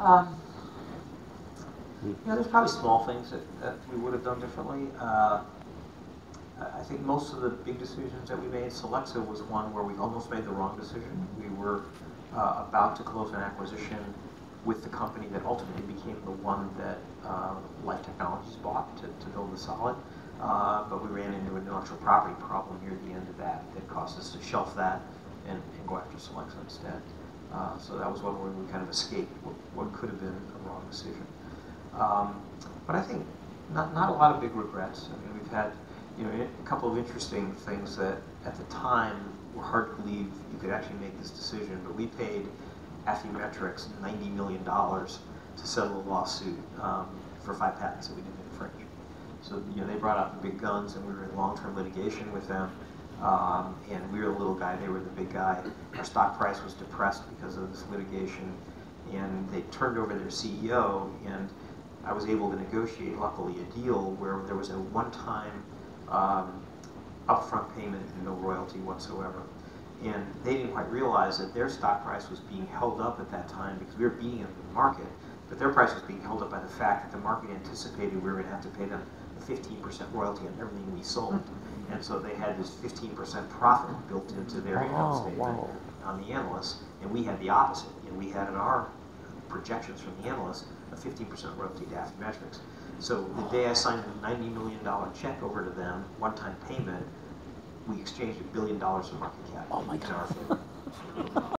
You know, there's probably small things that we would have done differently. I think most of the big decisions that we made, Celexa was one where we almost made the wrong decision. We were about to close an acquisition with the company that ultimately became the one that Life Technologies bought to build the solid. But we ran into an intellectual property problem near the end of that caused us to shelf that and go after Celexa instead. So that was one where we kind of escaped what could have been a wrong decision. But I think not a lot of big regrets. I mean, we've had a couple of interesting things that at the time were hard to believe you could actually make this decision, but we paid Affymetrix $90 million to settle a lawsuit for 5 patents that we didn't infringe. So they brought out the big guns, and we were in long-term litigation with them, and we were the little guy, they were the big guy. Our stock price was depressed because of this litigation, and they turned over their CEO, and I was able to negotiate, luckily, a deal where there was a one-time upfront payment and no royalty whatsoever. And they didn't quite realize that their stock price was being held up at that time because we were beating them in the market, but their price was being held up by the fact that the market anticipated we were going to have to pay them a 15% royalty on everything we sold. And so they had this 15% profit built into their income statement on the analysts, and we had the opposite. And we had in our projections from the analysts a 15% royalty to Affymetrix. So the day I signed a $90 million check over to them, one-time payment, we exchanged $1 billion of market cap. Oh my God.